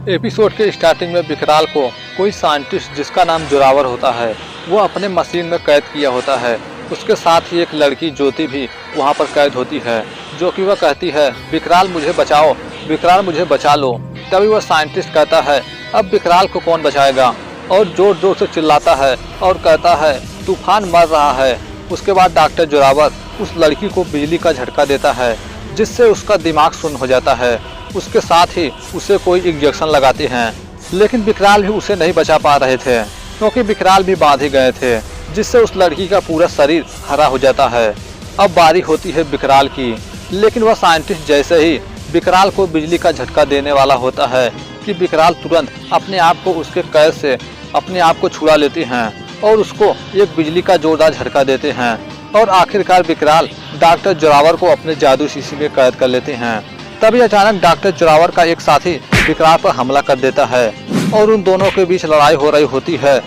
Episode के starting में विकराल को कोई साइंटिस्ट जिसका नाम जोरावर होता है वो अपने मशीन में कैद किया होता है। उसके साथ ही एक लड़की ज्योति भी वहाँ पर कैद होती है, जो कि वह कहती है विकराल मुझे बचाओ, विकराल मुझे बचा लो। तभी वह साइंटिस्ट कहता है अब विकराल को कौन बचाएगा, और जोर जोर से चिल्लाता है और कहता है तूफान मर रहा है। उसके बाद डॉक्टर जोरावर उस लड़की को बिजली का झटका देता है, जिससे उसका दिमाग सुन्न हो जाता है। उसके साथ ही उसे कोई इंजेक्शन लगाते हैं, लेकिन विकराल भी उसे नहीं बचा पा रहे थे, क्योंकि विकराल भी बांध ही गए थे, जिससे उस लड़की का पूरा शरीर हरा हो जाता है। अब बारी होती है विकराल की, लेकिन वह साइंटिस्ट जैसे ही विकराल को बिजली का झटका देने वाला होता है कि विकराल तुरंत अपने आप को उसके कैद से अपने आप को छुड़ा लेते हैं और उसको एक बिजली का जोरदार झटका देते हैं। और आखिरकार विकराल डॉक्टर जोरावर को अपने जादू शीशी में कैद कर लेते हैं। तभी अचानक डॉक्टर जोरावर का एक साथी विकराल पर हमला कर देता है और उन दोनों के बीच लड़ाई हो रही होती है।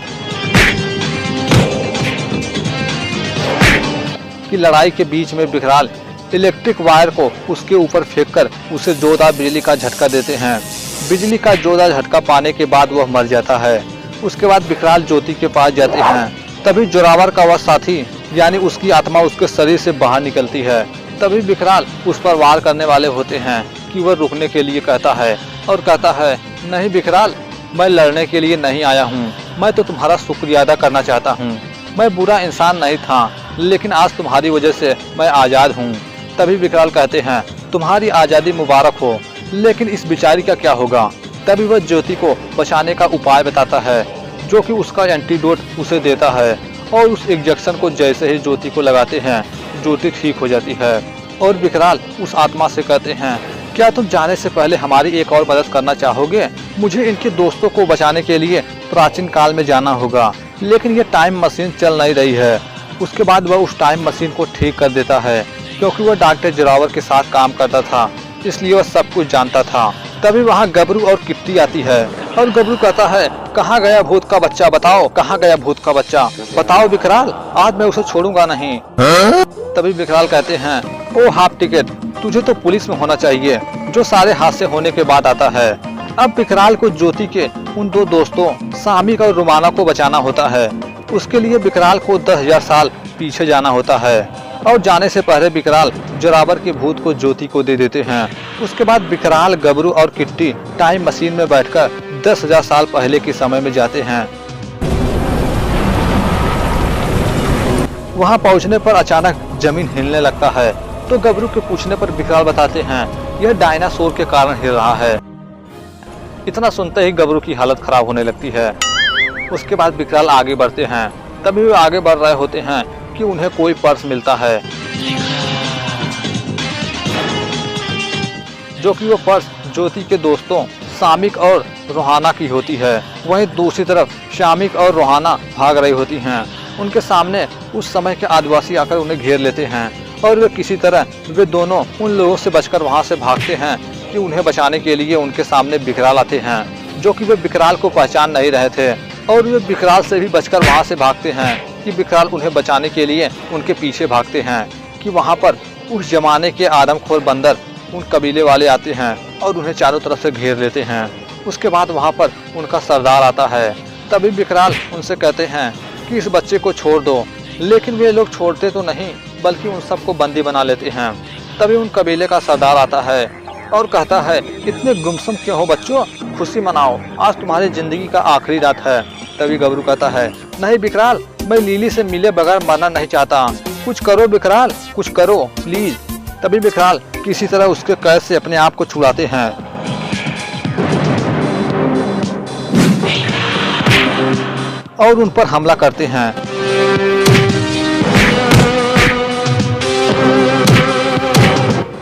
कि लड़ाई के बीच में विकराल इलेक्ट्रिक वायर को उसके ऊपर फेंककर उसे जोरदार बिजली का झटका देते हैं। बिजली का जोरदार झटका पाने के बाद वह मर जाता है। उसके बाद विकराल ज्योति के पास जाते हैं। तभी जोरावर का वह साथी यानी उसकी आत्मा उसके शरीर से बाहर निकलती है। तभी विकराल उस पर वार करने वाले होते हैं कि वह रुकने के लिए कहता है और कहता है नहीं विकराल, मैं लड़ने के लिए नहीं आया हूँ, मैं तो तुम्हारा शुक्रिया अदा करना चाहता हूँ। मैं बुरा इंसान नहीं था, लेकिन आज तुम्हारी वजह से मैं आज़ाद हूँ। तभी विकराल कहते हैं तुम्हारी आज़ादी मुबारक हो, लेकिन इस बेचारी का क्या होगा। तभी वह ज्योति को बचाने का उपाय बताता है, जो कि उसका एंटीडोट उसे देता है। और उस इंजेक्शन को जैसे ही ज्योति को लगाते हैं, ज्योति ठीक हो जाती है। और विकराल उस आत्मा से कहते हैं क्या तुम जाने से पहले हमारी एक और मदद करना चाहोगे। मुझे इनके दोस्तों को बचाने के लिए प्राचीन काल में जाना होगा, लेकिन ये टाइम मशीन चल नहीं रही है। उसके बाद वह उस टाइम मशीन को ठीक कर देता है, क्योंकि वह डॉक्टर जोरावर के साथ काम करता था, इसलिए वह सब कुछ जानता था। तभी वहाँ गबरू और किट्टी आती है और गबरू कहता है कहाँ गया भूत का बच्चा, बताओ कहाँ गया भूत का बच्चा, बताओ विकराल, आज मैं उसे छोड़ूंगा नहीं। तभी विकराल कहते हैं ओ हाफ टिकट, तुझे तो पुलिस में होना चाहिए, जो सारे हादसे होने के बाद आता है। अब विकराल को ज्योति के उन दो दोस्तों सामिक और रुमाना को बचाना होता है। उसके लिए विकराल को 10,000 साल पीछे जाना होता है, और जाने से पहले विकराल जोरावर के भूत को ज्योति को दे देते हैं। उसके बाद विकराल, गबरू और किट्टी टाइम मशीन में बैठकर 10,000 साल पहले के समय में जाते हैं। वहां पहुंचने पर अचानक जमीन हिलने लगता है, तो गबरू के पूछने पर विकराल बताते हैं यह डायनासोर के कारण हिल रहा है। इतना सुनते ही गबरू की हालत खराब होने लगती है। उसके बाद विकराल आगे बढ़ते हैं। तभी वे आगे बढ़ रहे होते हैं कि उन्हें कोई पर्स मिलता है, जो कि वो पर्स ज्योति के दोस्तों सामिक और रोहाना की होती है। वहीं दूसरी तरफ शामिक और रोहाना भाग रही होती हैं। उनके सामने उस समय के आदिवासी आकर उन्हें घेर लेते हैं, और वे किसी तरह वे दोनों उन लोगों से बचकर वहां से भागते हैं कि उन्हें बचाने के लिए उनके सामने विकराल आते हैं, जो कि वे विकराल को पहचान नहीं रहे थे। और वे विकराल से भी बचकर वहां से भागते हैं कि विकराल उन्हें बचाने के लिए उनके पीछे भागते हैं। कि वहां पर उस जमाने के आदमखोर बंदर उन कबीले वाले आते हैं और उन्हें चारों तरफ से घेर लेते हैं। उसके बाद वहां पर उनका सरदार आता है। तभी विकराल उनसे कहते हैं कि इस बच्चे को छोड़ दो, लेकिन वे लोग छोड़ते तो नहीं, बल्कि उन सबको बंदी बना लेते हैं। तभी उन कबीले का सरदार आता है और कहता है इतने गुमसुम क्यों हो बच्चों, खुशी मनाओ, आज तुम्हारी जिंदगी का आखिरी रात है। तभी गबरू कहता है नहीं विकराल, मैं लीली से मिले बगैर मरना नहीं चाहता, कुछ करो विकराल, कुछ करो प्लीज। तभी विकराल किसी तरह उसके कैद से अपने आप को छुड़ाते हैं और उन पर हमला करते हैं।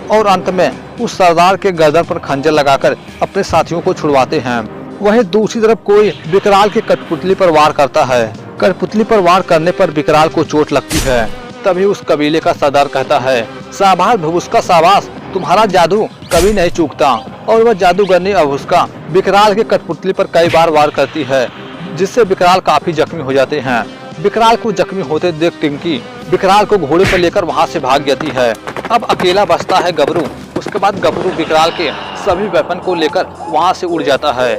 और अंत में उस सरदार के गर्दन पर खंजर लगाकर अपने साथियों को छुड़वाते हैं। वहीं दूसरी तरफ कोई विकराल के कठपुतली पर वार करता है। कठपुतली पर वार करने पर विकराल को चोट लगती है। तभी उस कबीले का सरदार कहता है शाबाश भभुस्का शाबाश, तुम्हारा जादू कभी नहीं चूकता। और वह जादूगरनी अभुस्का विकराल के कठपुतली पर कई बार वार करती है, जिससे विकराल काफी जख्मी हो जाते हैं। विकराल को जख्मी होते देख टिंकी विकराल को घोड़े पर लेकर वहां से भाग जाती है। अब अकेला बचता है गबरू। उसके बाद गबरू विकराल के सभी वेपन को लेकर वहां से उड़ जाता है,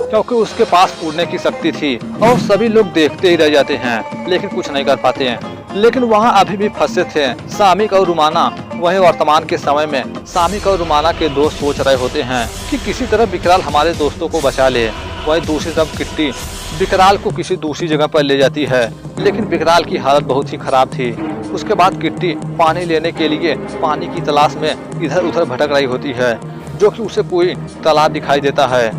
क्योंकि उसके पास उड़ने की शक्ति थी। और सभी लोग देखते ही रह जाते हैं, लेकिन कुछ नहीं कर पाते हैं। लेकिन वहाँ अभी भी फंसे थे सामिक और रुमाना। वहीं वर्तमान के समय में सामिक और रुमाना के दोस्त सोच रहे होते हैं कि किसी तरह विकराल हमारे दोस्तों को बचा ले। वहीं दूसरी तरफ किट्टी विकराल को किसी दूसरी जगह पर ले जाती है, लेकिन विकराल की हालत बहुत ही खराब थी। उसके बाद किट्टी पानी लेने के लिए पानी की तलाश में इधर उधर भटक रही होती है, जो कि उसे कोई तालाब दिखाई देता है।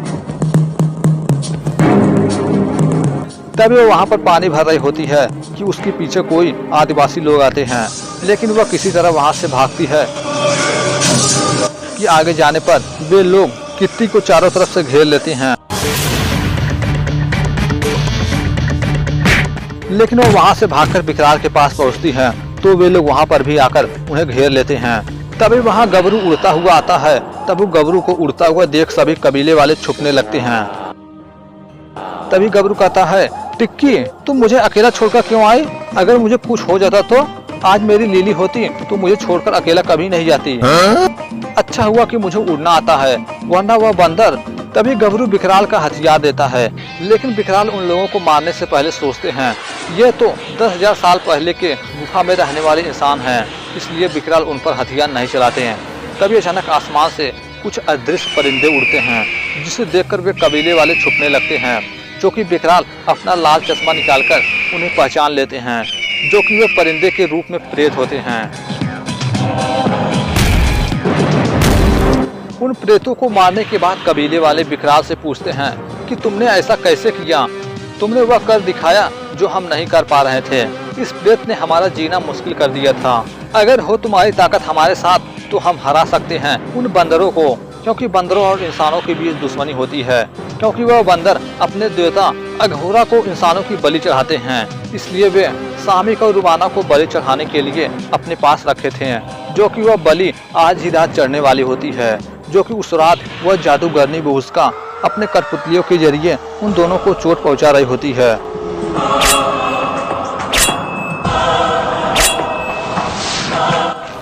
तभी वो वहाँ पर पानी भर रही होती है कि उसके पीछे कोई आदिवासी लोग आते हैं, लेकिन वह किसी तरह वहाँ से भागती है कि आगे जाने पर वे लोग किट्टी को चारों तरफ से घेर लेते हैं। लेकिन वो वहाँ से भागकर विकराल के पास पहुँचती है तो वे लोग वहाँ पर भी आकर उन्हें घेर लेते हैं। तभी वहाँ गबरू उड़ता हुआ आता है। तब वो गबरू को उड़ता हुआ देख सभी कबीले वाले छुपने लगते हैं। तभी गबरू कहता है, टिक्की तुम मुझे अकेला छोड़कर क्यों आई? अगर मुझे कुछ हो जाता तो आज मेरी लीली होती तो मुझे छोड़कर अकेला कभी नहीं जाती। अच्छा हुआ कि मुझे उड़ना आता है, वरना वह बंदर। तभी गबरू विकराल का हथियार देता है, लेकिन विकराल उन लोगों को मारने से पहले सोचते हैं ये तो 10,000 साल पहले के गुफा में रहने वाले इंसान हैं, इसलिए विकराल उन पर हथियार नहीं चलाते हैं। तभी अचानक आसमान से कुछ अदृश्य परिंदे उड़ते हैं, जिसे देखकर वे कबीले वाले छुपने लगते हैं, जो कि विकराल अपना लाल चश्मा निकालकर उन्हें पहचान लेते हैं, जो कि वे परिंदे के रूप में प्रेत होते हैं। उन प्रेतों को मारने के बाद कबीले वाले विकराल से पूछते हैं कि तुमने ऐसा कैसे किया? तुमने वह कर दिखाया जो हम नहीं कर पा रहे थे। इस प्रेत ने हमारा जीना मुश्किल कर दिया था। अगर हो तुम्हारी ताकत हमारे साथ तो हम हरा सकते हैं उन बंदरों को, क्योंकि बंदरों और इंसानों के बीच दुश्मनी होती है, क्योंकि वह बंदर अपने देवता अघोरा को इंसानों की बलि चढ़ाते हैं। इसलिए वे सामिक और रुमाना को बलि चढ़ाने के लिए अपने पास रखे थे, जो कि वह बलि आज ही रात चढ़ने वाली होती है, जो कि उस रात वह जादूगरनी बहुस्का अपने कठपुतलियों के जरिए उन दोनों को चोट पहुंचा रही होती है।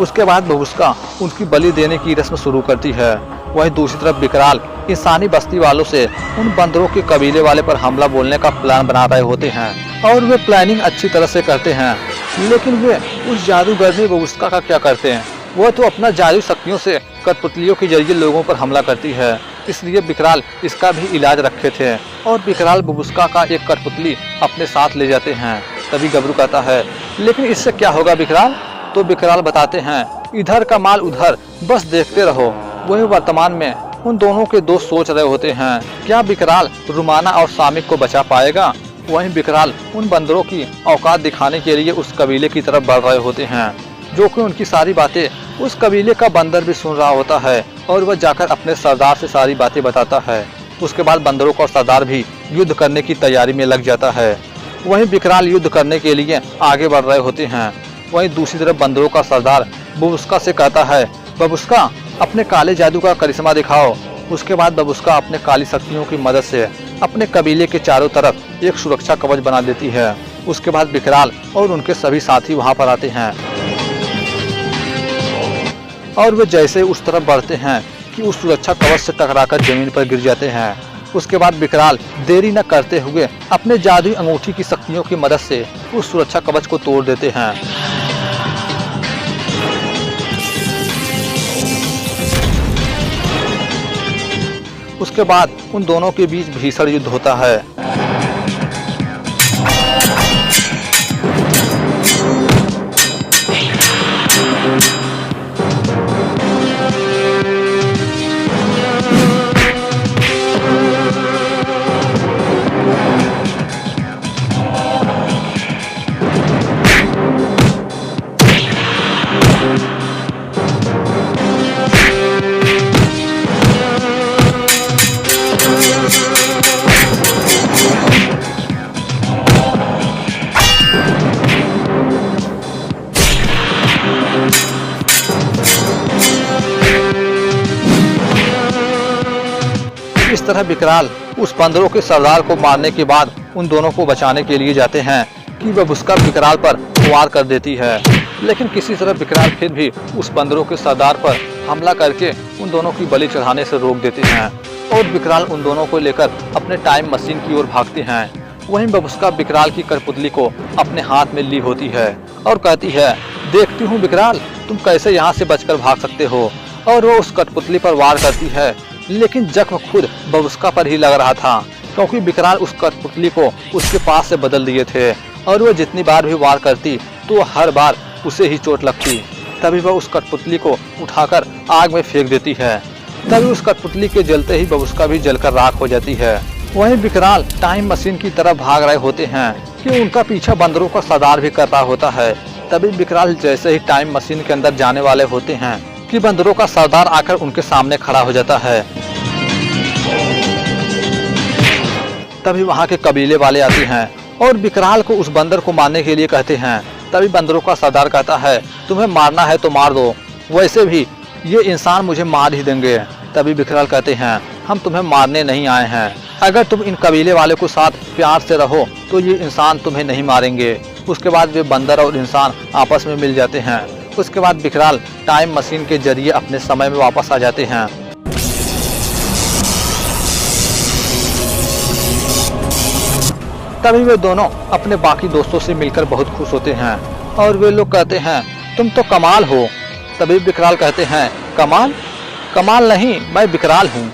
उसके बाद बहुस्का उनकी बलि देने की रस्म शुरू करती है। वहीं दूसरी तरफ विकराल इंसानी बस्ती वालों से उन बंदरों के कबीले वाले पर हमला बोलने का प्लान बना रहे होते हैं, और वे प्लानिंग अच्छी तरह से करते हैं। लेकिन वे उस जादूगरनी बहुस्का का क्या करते हैं? वह तो अपना जादू शक्तियों से कठपुतलियों के जरिए लोगों पर हमला करती है, इसलिए विकराल इसका भी इलाज रखे थे और विकराल बहुस्का का एक कठपुतली अपने साथ ले जाते हैं। तभी गबरू कहता है, लेकिन इससे क्या होगा विकराल? तो विकराल बताते हैं, इधर का माल उधर, बस देखते रहो। वही वर्तमान में उन दोनों के दोस्त सोच रहे होते हैं, क्या विकराल रुमाना और सामिक को बचा पाएगा? वहीं विकराल उन बंदरों की औकात दिखाने के लिए उस कबीले की तरफ बढ़ रहे होते हैं, जो कि उनकी सारी बातें उस कबीले का बंदर भी सुन रहा होता है, और वह जाकर अपने सरदार से सारी बातें बताता है। उसके बाद बंदरों का सरदार भी युद्ध करने की तैयारी में लग जाता है। वहीं विकराल युद्ध करने के लिए आगे बढ़ रहे होते हैं। वहीं दूसरी तरफ बंदरों का सरदार बबुस्का से कहता है, बबुस्का अपने काले जादू का करिश्मा दिखाओ। उसके बाद बबुस्का अपने काली शक्तियों की मदद से अपने कबीले के चारों तरफ एक सुरक्षा कवच बना देती है। उसके बाद विकराल और उनके सभी साथी वहां पर आते हैं, और वे जैसे उस तरफ बढ़ते हैं कि उस सुरक्षा कवच से टकराकर जमीन पर गिर जाते हैं। उसके बाद विकराल देरी न करते हुए अपने जादुई अंगूठी की शक्तियों की मदद से उस सुरक्षा कवच को तोड़ देते हैं। उसके बाद उन दोनों के बीच भीषण युद्ध होता है। इस तरह विकराल उस बंदरों के सरदार को मारने के बाद उन दोनों को बचाने के लिए जाते हैं कि बबुस्का विकराल पर को वार कर देती है। लेकिन किसी तरह विकराल फिर भी उस बंदरों के सरदार पर हमला करके उन दोनों की बलि चढ़ाने से रोक देते हैं और विकराल उन दोनों को लेकर अपने टाइम मशीन की ओर भागते हैं। वहीं बबुस्का विकराल की कठपुतली को अपने हाथ में ली होती है और कहती है, देखती हूँ विकराल, तुम कैसे यहाँ से बचकर भाग सकते हो। और वो उस कठपुतली पर वार करती है, लेकिन जख्म खुद बबुस्का पर ही लग रहा था, क्योंकि विकराल उस कठपुतली को उसके पास से बदल दिए थे और वो जितनी बार भी वार करती तो हर बार उसे ही चोट लगती। तभी वह उस कठपुतली को उठाकर आग में फेंक देती है। तभी उस कठपुतली के जलते ही बबुस्का भी जलकर राख हो जाती है। वहीं विकराल टाइम मशीन की तरफ भाग रहे होते हैं कि उनका पीछा बंदरों का सरदार भी कर रहा होता है। तभी विकराल जैसे ही टाइम मशीन के अंदर जाने वाले होते हैं कि बंदरों का सरदार आकर उनके सामने खड़ा हो जाता है। तभी वहां के कबीले वाले आते हैं और विकराल को उस बंदर को मारने के लिए कहते हैं। तभी बंदरों का सरदार कहता है, तुम्हें मारना है तो मार दो, वैसे भी ये इंसान मुझे मार ही देंगे। तभी विकराल कहते हैं, हम तुम्हें मारने नहीं आए हैं, अगर तुम इन कबीले वाले को साथ प्यार से रहो तो ये इंसान तुम्हें नहीं मारेंगे। उसके बाद वे बंदर और इंसान आपस में मिल जाते हैं। उसके बाद विकराल टाइम मशीन के जरिए अपने समय में वापस आ जाते हैं। तभी वे दोनों अपने बाकी दोस्तों से मिलकर बहुत खुश होते हैं और वे लोग कहते हैं, तुम तो कमाल हो। तभी विकराल कहते हैं, कमाल? कमाल नहीं, मैं विकराल हूँ।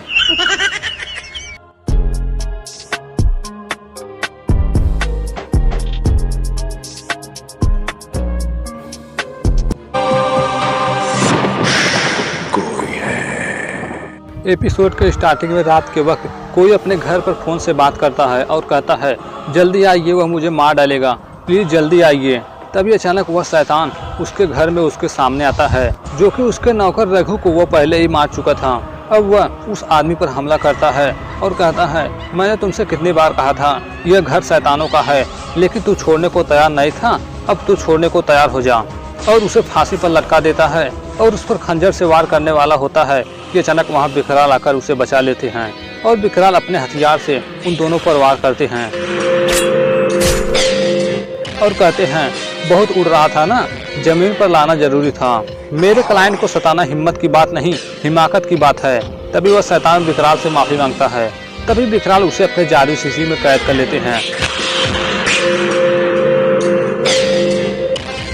एपिसोड के स्टार्टिंग में रात के वक्त कोई अपने घर पर फोन से बात करता है और कहता है, जल्दी आइए, वह मुझे मार डालेगा, प्लीज जल्दी आइए। तभी अचानक वह शैतान उसके घर में उसके सामने आता है, जो कि उसके नौकर रघु को वो पहले ही मार चुका था। अब वह उस आदमी पर हमला करता है और कहता है, मैंने तुमसे कितनी बार कहा था यह घर शैतानों का है, लेकिन तू छोड़ने को तैयार नहीं था, अब तू छोड़ने को तैयार हो जा। और उसे फांसी पर लटका देता है और उस पर खंजर से वार करने वाला होता है कि अचानक वहाँ विकराल आकर उसे बचा लेते हैं और विकराल अपने हथियार से उन दोनों पर वार करते हैं और कहते हैं, बहुत उड़ रहा था ना, जमीन पर लाना जरूरी था। मेरे क्लाइंट को सताना हिम्मत की बात नहीं, हिमाकत की बात है। तभी वह शैतान विकराल से माफी मांगता है। तभी विकराल उसे अपने जादू शीशी में कैद कर लेते हैं।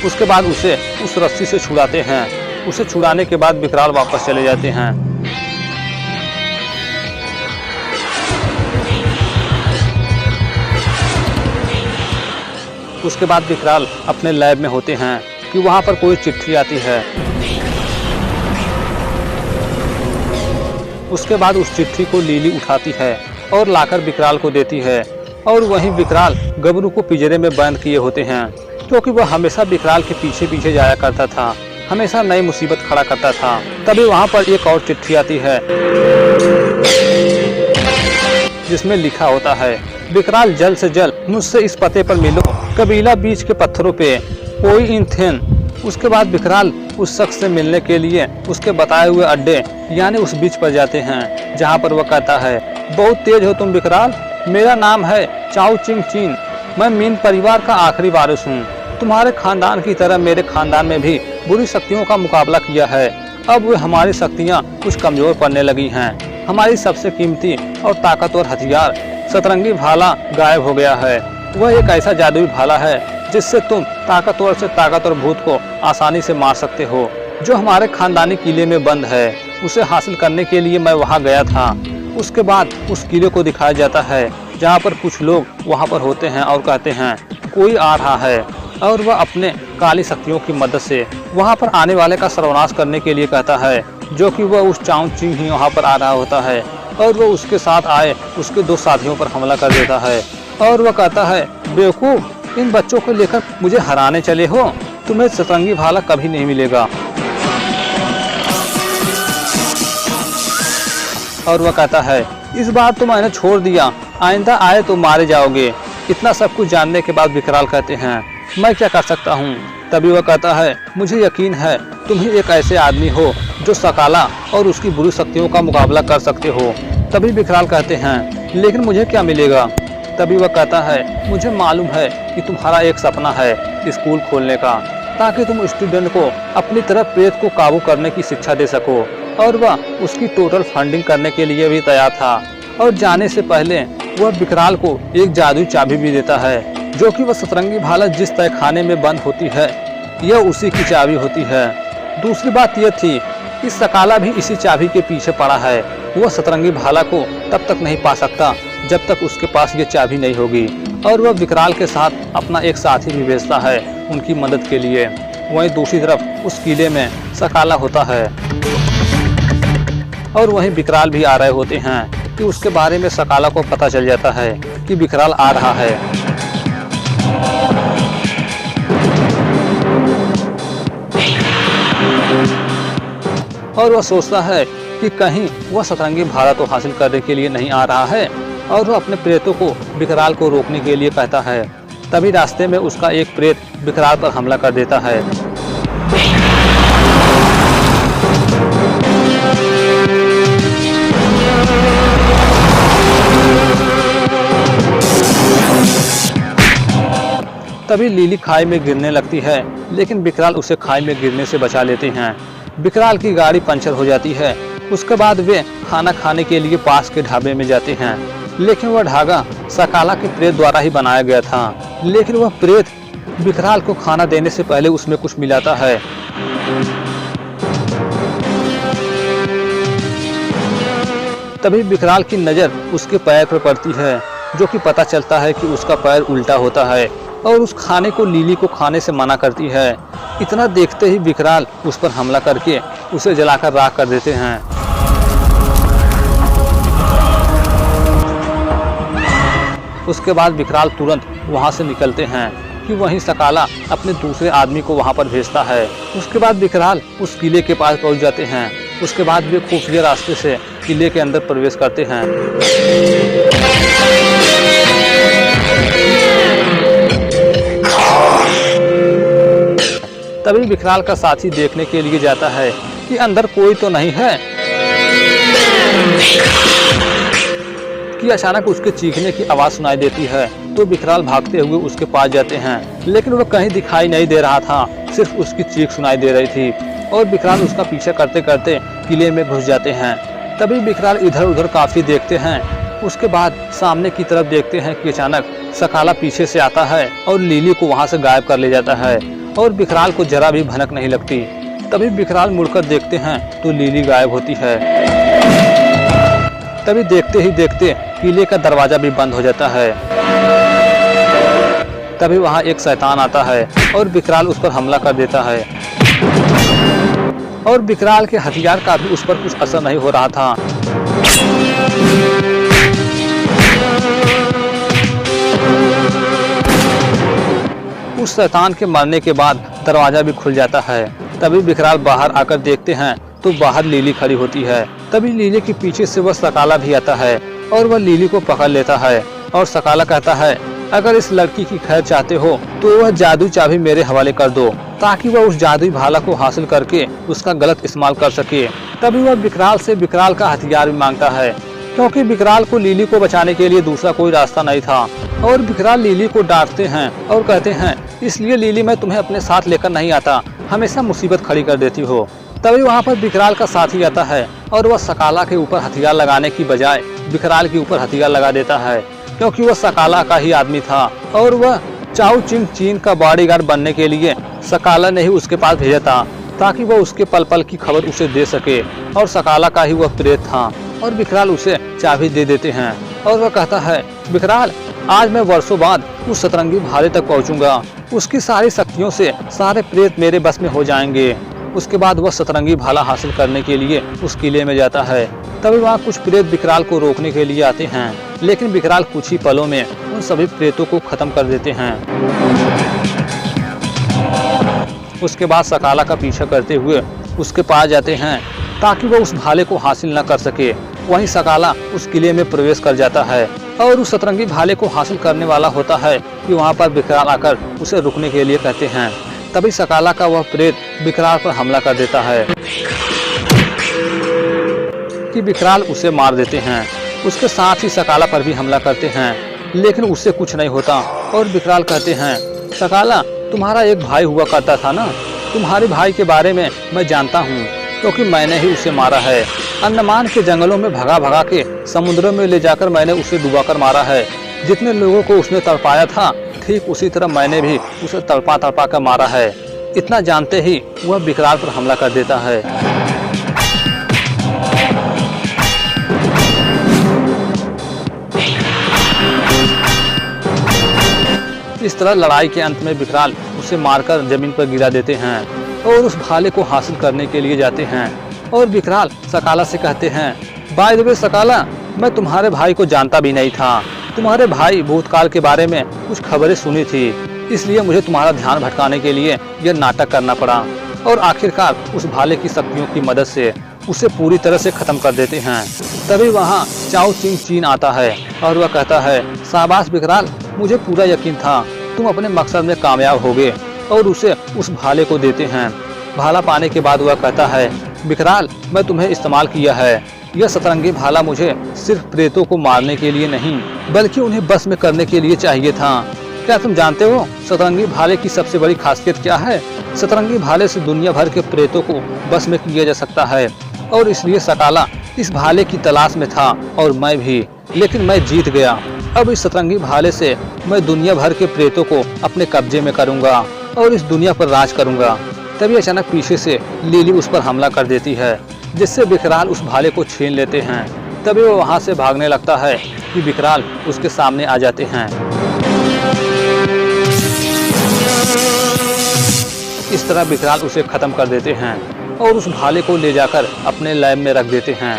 उसके बाद उसे उस रस्सी से छुड़ाते हैं। उसे छुड़ाने के बाद विकराल वापस चले जाते हैं। उसके बाद विकराल अपने लैब में होते हैं कि वहां पर कोई चिट्ठी आती है। उसके बाद उस चिट्ठी को लीली उठाती है और लाकर विकराल को देती है। और वहीं विकराल गबरू को पिंजरे में बंद किए होते हैं, क्योंकि वह हमेशा विकराल के पीछे पीछे जाया करता था, हमेशा नई मुसीबत खड़ा करता था। तभी वहां पर एक और चिट्ठी आती है जिसमें लिखा होता है, विकराल जल्द से जल्द मुझसे इस पते पर मिलो, कबीला बीच के पत्थरों पे, कोई इन थेन। उसके बाद विकराल उस शख्स से मिलने के लिए उसके बताए हुए अड्डे यानी उस बीच पर जाते हैं, जहाँ पर वह कहता है, बहुत तेज हो तुम विकराल, मेरा नाम है चाओ चिंग चीन, मैं मीन परिवार का आखिरी वारिस हूँ। तुम्हारे खानदान की तरह मेरे खानदान में भी बुरी शक्तियों का मुकाबला किया है। अब वे हमारी शक्तियाँ कुछ कमजोर पड़ने लगी हैं। हमारी सबसे कीमती और ताकतवर हथियार सतरंगी भाला गायब हो गया है। वह एक ऐसा जादुई भाला है जिससे तुम ताकतवर से ताकतवर भूत को आसानी से मार सकते हो, जो हमारे खानदानी किले में बंद है। उसे हासिल करने के लिए मैं वहाँ गया था। उसके बाद उस किले को दिखाया जाता है, जहाँ पर कुछ लोग वहाँ पर होते हैं और कहते हैं, कोई आ रहा है। और वह अपने काली शक्तियों की मदद से वहाँ पर आने वाले का सर्वनाश करने के लिए कहता है, जो कि वह उस चाओ चिंग ही वहाँ पर आ रहा होता है। और वह उसके साथ आए उसके दो साथियों पर हमला कर देता है और वह कहता है, बेवकूफ, इन बच्चों को लेकर मुझे हराने चले हो, तुम्हें सतरंगी भाला कभी नहीं मिलेगा। और वह कहता है, इस बार तो मैंने छोड़ दिया, आइंदा आए तो मारे जाओगे। इतना सब कुछ जानने के बाद विकराल कहते हैं, मैं क्या कर सकता हूँ। तभी वह कहता है, मुझे यकीन है तुम ही एक ऐसे आदमी हो जो सकाला और उसकी बुरी शक्तियों का मुकाबला कर सकते हो। तभी विकराल कहते हैं, लेकिन मुझे क्या मिलेगा। तभी वह कहता है, मुझे मालूम है कि तुम्हारा एक सपना है, स्कूल खोलने का, ताकि तुम स्टूडेंट को अपनी तरफ प्रेत को काबू करने की शिक्षा दे सको। और वह उसकी टोटल फंडिंग करने के लिए भी तैयार था। और जाने से पहले वह विकराल को एक जादुई चाबी भी देता है, जो कि वह सतरंगी भाला जिस तहखाने में बंद होती है, यह उसी की चाबी होती है। दूसरी बात यह थी कि सकाला भी इसी चाबी के पीछे पड़ा है। वह सतरंगी भाला को तब तक नहीं पा सकता जब तक उसके पास ये चाबी नहीं होगी। और वह विकराल के साथ अपना एक साथी भी भेजता है उनकी मदद के लिए। वहीं दूसरी तरफ उस किले में सकाला होता है और वहीं विकराल भी आ रहे होते हैं कि उसके बारे में सकाला को पता चल जाता है कि विकराल आ रहा है। और वह सोचता है कि कहीं वह सतरंगी भाला तो हासिल करने के लिए नहीं आ रहा है, और वह अपने प्रेतों को विकराल को रोकने के लिए कहता है। तभी रास्ते में उसका एक प्रेत विकराल पर हमला कर देता है। तभी लिली खाई में गिरने लगती है, लेकिन विकराल उसे खाई में गिरने से बचा लेते हैं। विकराल की गाड़ी पंचर हो जाती है। उसके बाद वे खाना खाने के लिए पास के ढाबे में जाते हैं, लेकिन वह ढाबा सकाला के प्रेत द्वारा ही बनाया गया था। लेकिन वह प्रेत विकराल को खाना देने से पहले उसमें कुछ मिलाता है। तभी विकराल की नज़र उसके पैर पर पड़ती है, जो कि पता चलता है कि उसका पैर उल्टा होता है, और उस खाने को लिली को खाने से मना करती है। इतना देखते ही विकराल उस पर हमला करके उसे जलाकर राख कर देते हैं। उसके बाद विकराल तुरंत वहां से निकलते हैं कि वहीं सकाला अपने दूसरे आदमी को वहां पर भेजता है। उसके बाद विकराल उस किले के पास पहुंच जाते हैं। उसके बाद वे खुफिया रास्ते से किले के अंदर प्रवेश करते हैं। तभी विकराल का साथी देखने के लिए जाता है कि अंदर कोई तो नहीं है, कि अचानक उसके चीखने की आवाज सुनाई देती है। तो विकराल भागते हुए उसके पास जाते हैं, लेकिन वह कहीं दिखाई नहीं दे रहा था, सिर्फ उसकी चीख सुनाई दे रही थी। और विकराल उसका पीछा करते करते किले में घुस जाते हैं। तभी विकराल इधर उधर काफी देखते हैं। उसके बाद सामने की तरफ देखते हैं कि अचानक सकाला पीछे से आता है और लिली को वहां से गायब कर ले जाता है, और विकराल को जरा भी भनक नहीं लगती। तभी विकराल मुड़कर देखते हैं तो लिली गायब होती है। तभी देखते ही देखते किले का दरवाजा भी बंद हो जाता है। तभी वहां एक शैतान आता है और विकराल उस पर हमला कर देता है। और विकराल के हथियार का भी उस पर कुछ असर नहीं हो रहा था। उस शैतान के मरने के बाद दरवाजा भी खुल जाता है। तभी विकराल बाहर आकर देखते हैं तो बाहर लिली खड़ी होती है। तभी लिली के पीछे से वह सकाला भी आता है और वह लिली को पकड़ लेता है। और सकाला कहता है, अगर इस लड़की की खैर चाहते हो तो वह जादू चाबी मेरे हवाले कर दो, ताकि वह उस जादुई भाला को हासिल करके उसका गलत इस्तेमाल कर सके। तभी वह विकराल से विकराल का हथियार भी मांगता है, क्योंकि विकराल को लिली को बचाने के लिए दूसरा कोई रास्ता नहीं था। और विकराल लिली को डांटते हैं और कहते हैं, इसलिए लिली मैं तुम्हें अपने साथ लेकर नहीं आता, हमेशा मुसीबत खड़ी कर देती हो। तभी वहाँ पर विकराल का साथी आता है और वह सकाला के ऊपर हथियार लगाने की बजाय विकराल के ऊपर हथियार लगा देता है, क्योंकि वह सकाला का ही आदमी था और वह चाओ चिंग चीन का बॉडीगार्ड बनने के लिए सकाला ने ही उसके पास भेजा था, ताकि वह उसके पल पल की खबर उसे दे सके। और सकाला का ही वह प्रेत था। और विकराल उसे चाबी दे देते हैं और वह कहता है, विकराल आज मैं वर्षों बाद उस सतरंगी भाले तक पहुंचूंगा, उसकी सारी शक्तियों से सारे प्रेत मेरे बस में हो जाएंगे। उसके बाद वह सतरंगी भाला हासिल करने के लिए उस किले में जाता है। तभी वहाँ कुछ प्रेत विकराल को रोकने के लिए आते हैं, लेकिन विकराल कुछ ही पलों में उन सभी प्रेतों को खत्म कर देते हैं। उसके बाद सकाला का पीछा करते हुए उसके पास जाते हैं, ताकि वह उस भाले को हासिल न कर सके। वहीं सकाला उस किले में प्रवेश कर जाता है और उस सतरंगी भाले को हासिल करने वाला होता है कि वहाँ पर विकराल आकर उसे रुकने के लिए कहते हैं। तभी सकाला का वह प्रेत विकराल पर हमला कर देता है कि विकराल उसे मार देते हैं। उसके साथ ही सकाला पर भी हमला करते हैं, लेकिन उससे कुछ नहीं होता। और विकराल कहते हैं, सकाला तुम्हारा एक भाई हुआ करता था ना, तुम्हारे भाई के बारे में मैं जानता हूँ, क्योंकि मैंने ही उसे मारा है। अंडमान के जंगलों में भगा भगा के समुद्र में ले जाकर मैंने उसे डुबाकर मारा है। जितने लोगों को उसने तड़पाया था, ठीक उसी तरह मैंने भी उसे तड़पा तड़पा कर मारा है। इतना जानते ही वह विकराल पर हमला कर देता है। इस तरह लड़ाई के अंत में विकराल उसे मारकर जमीन पर गिरा देते हैं और उस भाले को हासिल करने के लिए जाते हैं। और विकराल सकाला से कहते हैं, बाय द वे सकाला, मैं तुम्हारे भाई को जानता भी नहीं था। तुम्हारे भाई भूतकाल के बारे में कुछ खबरें सुनी थी, इसलिए मुझे तुम्हारा ध्यान भटकाने के लिए यह नाटक करना पड़ा। और आखिरकार उस भाले की शक्तियों की मदद से उसे पूरी तरह से खत्म कर देते हैं। तभी वहाँ चाओ चिंग चीन आता है और वह कहता है, शाबाश विकराल, मुझे पूरा यकीन था तुम अपने मकसद में कामयाब होगे। और उसे उस भाले को देते हैं। भाला पाने के बाद वह कहता है, विकराल, मैं तुम्हें इस्तेमाल किया है। यह सतरंगी भाला मुझे सिर्फ प्रेतों को मारने के लिए नहीं, बल्कि उन्हें बस में करने के लिए चाहिए था। क्या तुम जानते हो सतरंगी भाले की सबसे बड़ी खासियत क्या है? सतरंगी भाले से दुनिया भर के प्रेतों को बस में किया जा सकता है। और इसलिए सकाला इस भाले की तलाश में था और मैं भी, लेकिन मैं जीत गया। अब इस सतरंगी भाले से मैं दुनिया भर के प्रेतों को अपने कब्जे में करूंगा और इस दुनिया पर राज करूंगा। तभी अचानक पीछे से लिली उस पर हमला कर देती है, जिससे विकराल उस भाले को छीन लेते हैं। तभी वो वहां से भागने लगता है कि विकराल उसके सामने आ जाते हैं। इस तरह विकराल उसे खत्म कर देते हैं और उस भाले को ले जाकर अपने लैब में रख देते हैं।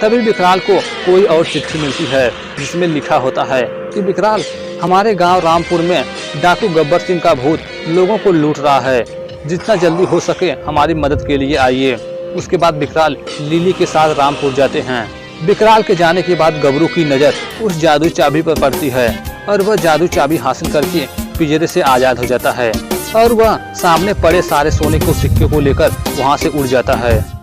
तभी विकराल को कोई और चिट्ठी मिलती है, जिसमें लिखा होता है कि विकराल, हमारे गांव रामपुर में डाकू गब्बर सिंह का भूत लोगों को लूट रहा है। जितना जल्दी हो सके हमारी मदद के लिए आइए। उसके बाद विकराल लिली के साथ रामपुर जाते हैं। विकराल के जाने के बाद गबरू की नज़र उस जादुई चाबी पर पड़ती है और वह जादू चाबी हासिल करके पिंजरे से आज़ाद हो जाता है और वह सामने पड़े सारे सोने के सिक्के को लेकर वहाँ से उड़ जाता है।